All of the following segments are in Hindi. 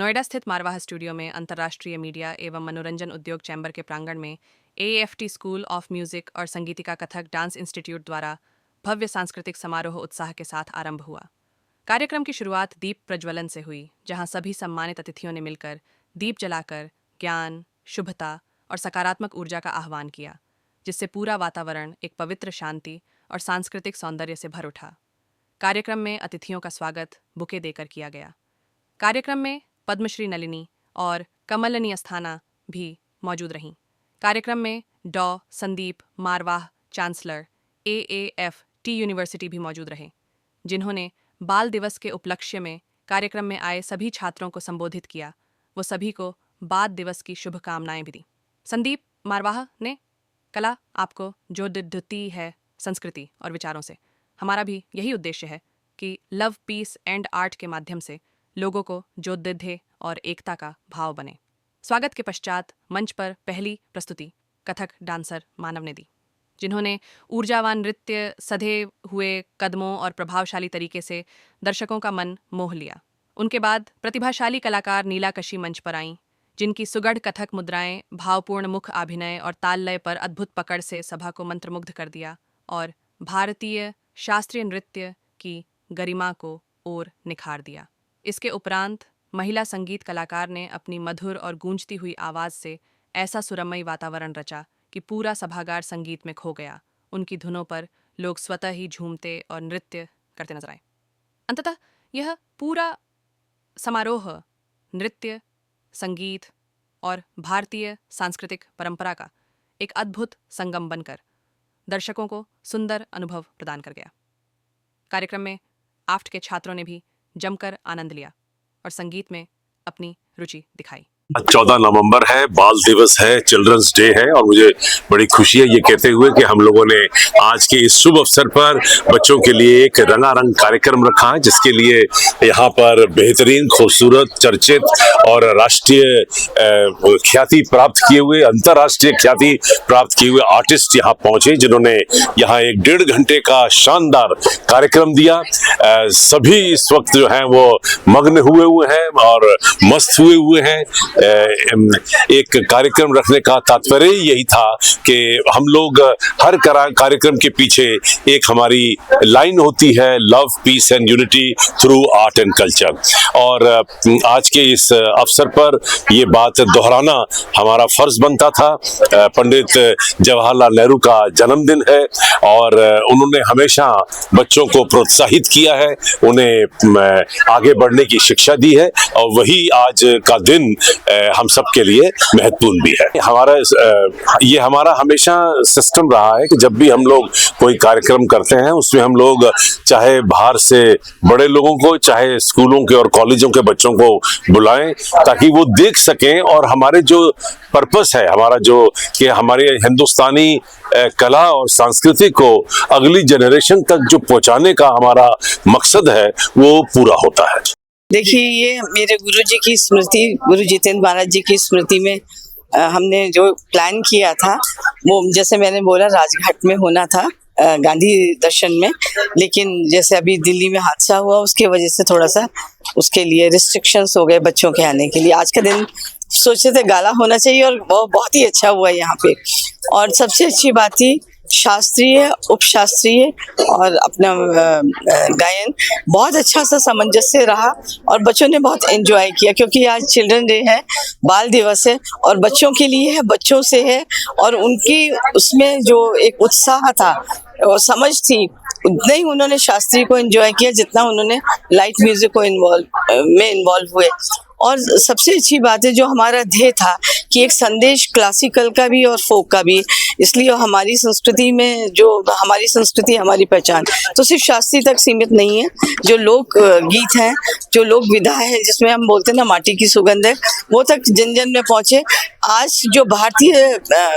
नोएडा स्थित मारवाह स्टूडियो में अंतर्राष्ट्रीय मीडिया एवं मनोरंजन उद्योग चैम्बर के प्रांगण में AAFT स्कूल ऑफ म्यूजिक और संगीतिका कथक डांस इंस्टीट्यूट द्वारा भव्य सांस्कृतिक समारोह उत्साह के साथ आरंभ हुआ। कार्यक्रम की शुरुआत दीप प्रज्वलन से हुई, जहां सभी सम्मानित अतिथियों ने मिलकर दीप जलाकर ज्ञान, शुभता और सकारात्मक ऊर्जा का आह्वान किया, जिससे पूरा वातावरण एक पवित्र शांति और सांस्कृतिक सौंदर्य से भर उठा। कार्यक्रम में अतिथियों का स्वागत बुके देकर किया गया। कार्यक्रम में पद्मश्री नलिनी और कमलनी अस्थाना भी मौजूद रहीं। कार्यक्रम में डॉ Sandeep Marwah chancellor AAFT university भी मौजूद रहे, जिन्होंने बाल दिवस के उपलक्ष्य में कार्यक्रम में आए सभी छात्रों को संबोधित किया। वो सभी को बाल दिवस की शुभकामनाएं भी दी। संदीप मारवाह ने कला आपको जो ढुती है संस्कृति और विचारों से, हमारा भी यही उद्देश्य है कि लव, पीस एंड आर्ट के माध्यम से लोगों को जोड़े और एकता का भाव बने। स्वागत के पश्चात मंच पर पहली प्रस्तुति कथक डांसर मानव ने दी, जिन्होंने ऊर्जावान नृत्य, सधे हुए कदमों और प्रभावशाली तरीके से दर्शकों का मन मोह लिया। उनके बाद प्रतिभाशाली कलाकार नीला कशी मंच पर आईं, जिनकी सुगढ़ कथक मुद्राएं, भावपूर्ण मुख अभिनय और ताल लय पर अद्भुत पकड़ से सभा को मंत्रमुग्ध कर दिया और भारतीय शास्त्रीय नृत्य की गरिमा को और निखार दिया। इसके उपरांत महिला संगीत कलाकार ने अपनी मधुर और गूंजती हुई आवाज से ऐसा सुरमयी वातावरण रचा कि पूरा सभागार संगीत में खो गया। उनकी धुनों पर लोग स्वतः ही झूमते और नृत्य करते नजर आए। अंततः यह पूरा समारोह नृत्य, संगीत और भारतीय सांस्कृतिक परंपरा का एक अद्भुत संगम बनकर दर्शकों को सुंदर अनुभव प्रदान कर गया। कार्यक्रम में आफ्ट के छात्रों ने भी जमकर आनंद लिया और संगीत में अपनी रुचि दिखाई। 14 नवंबर है, बाल दिवस है, चिल्ड्रंस डे है और मुझे बड़ी खुशी है ये कहते हुए कि हम लोगों ने आज के इस शुभ अवसर पर बच्चों के लिए एक रंगारंग कार्यक्रम रखा है, जिसके लिए यहाँ पर बेहतरीन, खूबसूरत, चर्चित और राष्ट्रीय ख्याति प्राप्त किए हुए, अंतर्राष्ट्रीय ख्याति प्राप्त किए हुए आर्टिस्ट यहाँ पहुंचे, जिन्होंने यहाँ एक 1.5 घंटे का शानदार कार्यक्रम दिया। सभी इस वक्त जो है वो मग्न हुए हैं और मस्त हुए हैं। एक कार्यक्रम रखने का तात्पर्य यही था कि हम लोग हर कार्यक्रम के पीछे एक हमारी लाइन होती है, love, peace and unity through art and culture. और आज के इस अवसर पर ये बात दोहराना हमारा फर्ज बनता था। पंडित जवाहरलाल नेहरू का जन्मदिन है और उन्होंने हमेशा बच्चों को प्रोत्साहित किया है, उन्हें आगे बढ़ने की शिक्षा दी है और वही आज का दिन हम सब के लिए महत्वपूर्ण भी है। हमारा हमेशा सिस्टम रहा है कि जब भी हम लोग कोई कार्यक्रम करते हैं उसमें हम लोग चाहे बाहर से बड़े लोगों को, चाहे स्कूलों के और कॉलेजों के बच्चों को बुलाएं, ताकि वो देख सकें और हमारे जो पर्पस है, हमारा जो कि हमारे हिंदुस्तानी कला और संस्कृति को अगली जनरेशन तक जो पहुंचाने का हमारा मकसद है वो पूरा होता है। देखिए, ये मेरे गुरुजी की स्मृति, गुरु जितेंद्र महाराज जी की स्मृति में हमने जो प्लान किया था वो, जैसे मैंने बोला, राजघाट में होना था, गांधी दर्शन में, लेकिन जैसे अभी दिल्ली में हादसा हुआ उसके वजह से थोड़ा सा उसके लिए रिस्ट्रिक्शंस हो गए बच्चों के आने के लिए। आज का दिन सोचे थे गाला होना चाहिए और वो बहुत ही अच्छा हुआ यहाँ पे। और सबसे अच्छी बात थी शास्त्रीय, उपशास्त्रीय और अपना गायन बहुत अच्छा सा सामंजस्य रहा और बच्चों ने बहुत एंजॉय किया, क्योंकि आज चिल्ड्रन डे है, बाल दिवस है और बच्चों के लिए है, बच्चों से है और उनकी उसमें जो एक उत्साह था और समझ थी, उतना ही उन्होंने शास्त्रीय को एंजॉय किया जितना उन्होंने लाइट म्यूजिक को इन्वॉल्व हुए। और सबसे अच्छी बात है जो हमारा ध्येय था कि एक संदेश क्लासिकल का भी और फोक का भी, इसलिए हमारी संस्कृति में जो हमारी संस्कृति, हमारी पहचान तो सिर्फ शास्त्रीय तक सीमित नहीं है। जो लोक गीत हैं, जो लोक विधा है, जिसमें हम बोलते हैं ना माटी की सुगंध है, वो तक जन जन में पहुंचे। आज जो भारतीय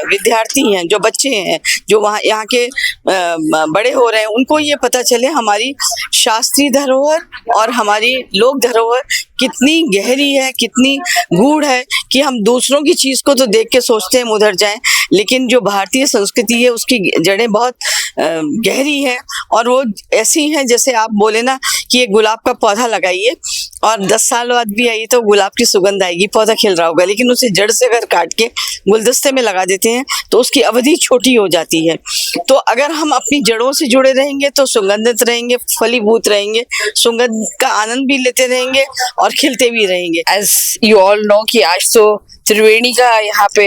विद्यार्थी हैं, जो बच्चे हैं, जो वहाँ यहाँ के बड़े हो रहे हैं, उनको ये पता चले हमारी शास्त्रीय धरोहर और हमारी लोक धरोहर कितनी गहरी है, कितनी गूढ़ है कि हम दूसरों की चीज को तो देख के सोचते हैं उधर जाएं, लेकिन जो भारतीय संस्कृति है उसकी जड़ें बहुत गहरी है और वो ऐसी हैं जैसे आप बोले ना कि एक गुलाब का पौधा लगाइए और 10 साल बाद भी आइए तो गुलाब की सुगंध आएगी, पौधा खिल रहा होगा, लेकिन उसे जड़ से अगर काट के गुलदस्ते में लगा देते हैं तो उसकी अवधि छोटी हो जाती है। तो अगर हम अपनी जड़ों से जुड़े रहेंगे तो सुगंधित रहेंगे, फलीभूत रहेंगे, सुगंध का आनंद भी लेते रहेंगे और खिलते भी रहेंगे। एज यू ऑल नो कि आज तो त्रिवेणी का यहाँ पे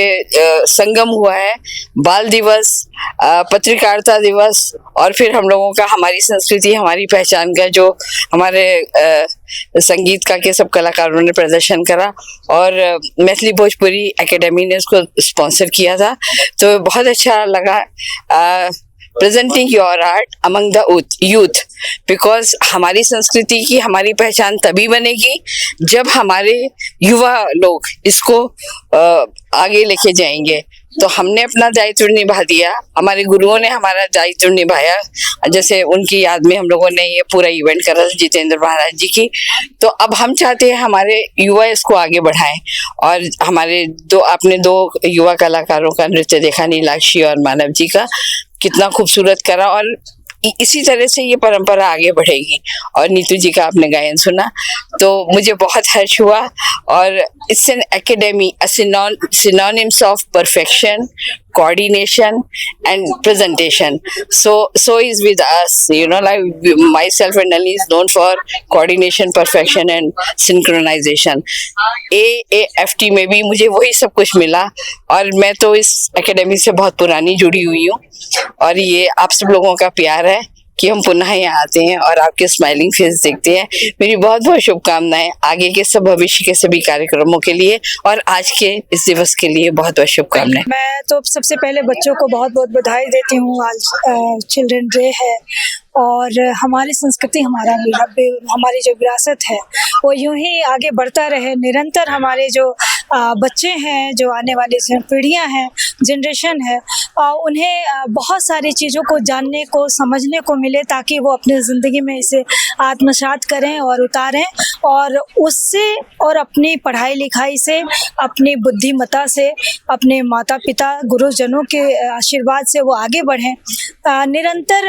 संगम हुआ है, बाल दिवस, पत्रकारिता दिवस और फिर हम लोगों का हमारी संस्कृति हमारी पहचान का जो हमारे संगीत का के सब कलाकारों ने प्रदर्शन करा और मैथिली भोजपुरी एकेडमी ने उसको स्पॉन्सर किया था, तो बहुत अच्छा लगा presenting your art among the youth, because हमारी संस्कृति की हमारी पहचान तभी बनेगी जब हमारे युवा लोग इसको आगे लेके जाएंगे। तो हमने अपना दायित्व निभा दिया, हमारे गुरुओं ने हमारा दायित्व निभाया, जैसे उनकी याद में हम लोगों ने ये पूरा इवेंट करा था जितेंद्र महाराज जी की। तो अब हम चाहते हैं हमारे युवा इसको आगे बढ़ाएं और हमारे आपने 2 युवा कलाकारों का नृत्य देखा, नीलाक्षी और मानव जी का, कितना खूबसूरत करा और इसी तरह से ये परंपरा आगे बढ़ेगी। और नीतू जी का आपने गायन सुना तो मुझे बहुत हर्ष हुआ और it's an academy, synonyms of perfection, coordination and presentation. So is with us, you know, like myself and Nalini is known for coordination, perfection and synchronization. AAFT में भी मुझे वही सब कुछ मिला और मैं तो इस एकेडमी से बहुत पुरानी जुड़ी हुई हूँ और ये आप सब लोगों का प्यार है कि हम पुनः यहाँ आते हैं और आपके स्माइलिंग फेस देखते हैं। मेरी बहुत बहुत शुभकामनाएं आगे के सब भविष्य के सभी कार्यक्रमों के लिए और आज के इस दिवस के लिए बहुत बहुत शुभकामनाएं। मैं तो सबसे पहले बच्चों को बहुत बहुत बधाई देती हूँ, आज चिल्ड्रन डे है और हमारी संस्कृति हमारी जो विरासत है वो यूं ही आगे बढ़ता रहे। निरंतर हमारे जो बच्चे हैं, जो आने वाली पीढ़ियां हैं, जनरेशन है, उन्हें बहुत सारी चीज़ों को जानने को समझने को मिले ताकि वो अपनी ज़िंदगी में इसे आत्मसात करें और उतारें और उससे और अपनी पढ़ाई लिखाई से, अपनी बुद्धिमत्ता से, अपने माता पिता गुरुजनों के आशीर्वाद से वो आगे बढ़ें। निरंतर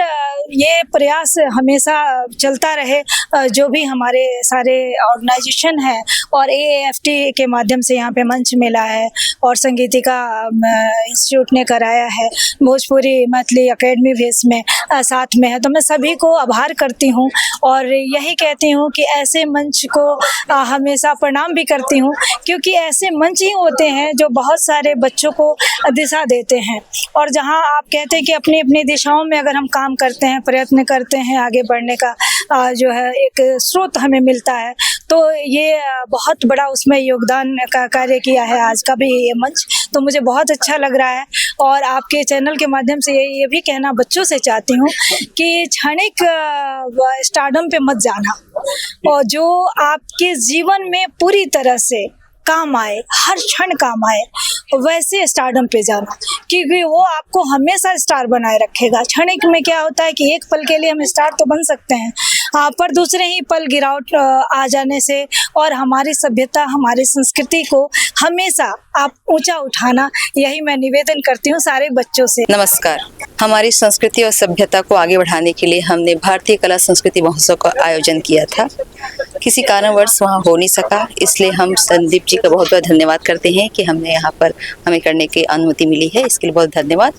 ये प्रयास हमेशा चलता रहे। जो भी हमारे सारे ऑर्गेनाइजेशन है और AAFT के माध्यम से यहाँ पे मंच मिला है और संगीतिका इंस्टीट्यूट ने कराया है, भोजपुरी मैथिली एकेडमी भी इसमें साथ में है, तो मैं सभी को आभार करती हूँ और यही कहती हूँ कि ऐसे मंच को हमेशा प्रणाम भी करती हूँ क्योंकि ऐसे मंच ही होते हैं जो बहुत सारे बच्चों को दिशा देते हैं। और जहाँ आप कहते हैं कि अपनी अपनी दिशाओं में अगर हम काम करते हैं, प्रयत्न करते हैं, आगे बढ़ने का जो है एक स्रोत हमें मिलता है, तो ये बहुत बड़ा उसमें योगदान का कार्य किया है आज का भी ये मंच। तो मुझे बहुत अच्छा लग रहा है और आपके चैनल के माध्यम से ये भी कहना बच्चों से चाहती हूँ कि क्षणिक स्टारडम पे मत जाना और जो आपके जीवन में पूरी तरह से काम आए, हर क्षण काम आए, वैसे स्टारडम पे जाना क्योंकि वो आपको हमेशा स्टार बनाए रखेगा। क्षणिक में क्या होता है कि एक पल के लिए हम स्टार तो बन सकते हैं पर दूसरे ही पल गिरावट आ जाने से और हमारी सभ्यता, हमारी संस्कृति को हमेशा आप ऊंचा उठाना, यही मैं निवेदन करती हूँ सारे बच्चों से। नमस्कार। हमारी संस्कृति और सभ्यता को आगे बढ़ाने के लिए हमने भारतीय कला संस्कृति महोत्सव का आयोजन किया था। किसी कारणवश वहाँ हो नहीं सका, इसलिए हम संदीप जी का बहुत बहुत धन्यवाद करते हैं कि हमने यहाँ पर हमें करने की अनुमति मिली है, इसके लिए बहुत धन्यवाद।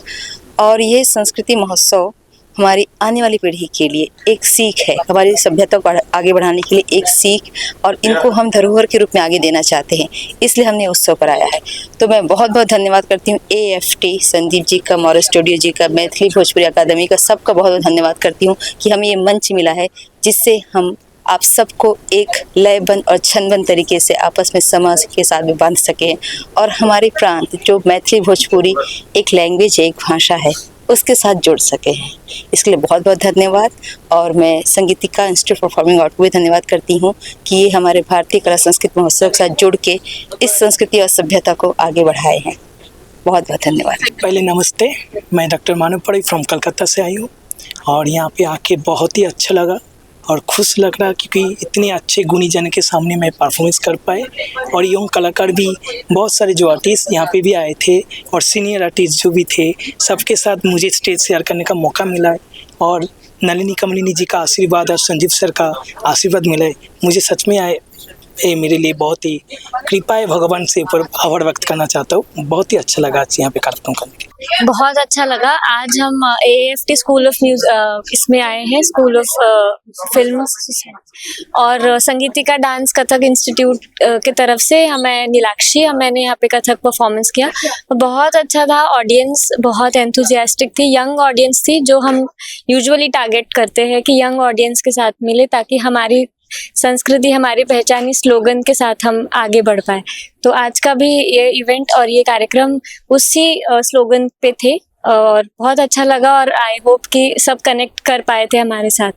और ये संस्कृति महोत्सव हमारी आने वाली पीढ़ी के लिए एक सीख है, हमारी सभ्यता को आगे बढ़ाने के लिए एक सीख, और इनको हम धरोहर के रूप में आगे देना चाहते हैं, इसलिए हमने उत्सव कराया है। तो मैं बहुत बहुत धन्यवाद करती हूँ AFT, संदीप जी का, मॉरल स्टूडियो जी का, मैथिली भोजपुरी अकादमी का, सबका बहुत बहुत धन्यवाद करती हूँ कि हमें ये मंच मिला है जिससे हम आप सबको एक लयबंद और छंदबंद तरीके से आपस में समाज के साथ में बांध सकें और हमारे प्रांत जो मैथिली भोजपुरी एक लैंग्वेज है, एक भाषा है, उसके साथ जुड़ सके हैं। इसके लिए बहुत बहुत धन्यवाद। और मैं संगीतिका इंस्टीट्यूट परफॉर्मिंग आर्ट को भी धन्यवाद करती हूँ कि ये हमारे भारतीय कला संस्कृति महोत्सव के साथ जुड़ के इस संस्कृति और सभ्यता को आगे बढ़ाए हैं। बहुत बहुत धन्यवाद। पहले नमस्ते, मैं डॉक्टर मानव पड़ी फ्रॉम कलकत्ता से आई हूँ और यहाँ पे आके बहुत ही अच्छा लगा और खुश लग रहा क्योंकि इतने अच्छे गुणी जन के सामने मैं परफॉर्मेंस कर पाए। और यंग कलाकार भी बहुत सारे जो आर्टिस्ट यहाँ पे भी आए थे और सीनियर आर्टिस्ट जो भी थे, सबके साथ मुझे स्टेज शेयर करने का मौका मिला है। और नलिनी कमलिनी जी का आशीर्वाद और संजीव सर का आशीर्वाद मिला है, मुझे सच में ये मेरे लिए बहुत ही कृपा है। भगवान से ऊपर आभार व्यक्त करना चाहता हूँ। बहुत ही अच्छा लगा आज यहाँ पे कार्यक्रम करने के। बहुत अच्छा लगा। आज हम AAFT स्कूल ऑफ म्यूजिक इसमें आए हैं, स्कूल ऑफ फिल्म और संगीतिका डांस कथक इंस्टीट्यूट की तरफ से हमें नीलाक्षी मैंने यहाँ पे कथक परफॉर्मेंस किया। बहुत अच्छा था। ऑडियंस बहुत एंथुजियास्टिक थी, यंग ऑडियंस थी, जो हम यूजुअली टारगेट करते हैं कि यंग ऑडियंस के साथ मिले ताकि हमारी संस्कृति, हमारी पहचान इस स्लोगन के साथ हम आगे बढ़ पाए। तो आज का भी ये इवेंट और ये कार्यक्रम उसी स्लोगन पे थे और बहुत अच्छा लगा और आई होप कि सब कनेक्ट कर पाए थे हमारे साथ।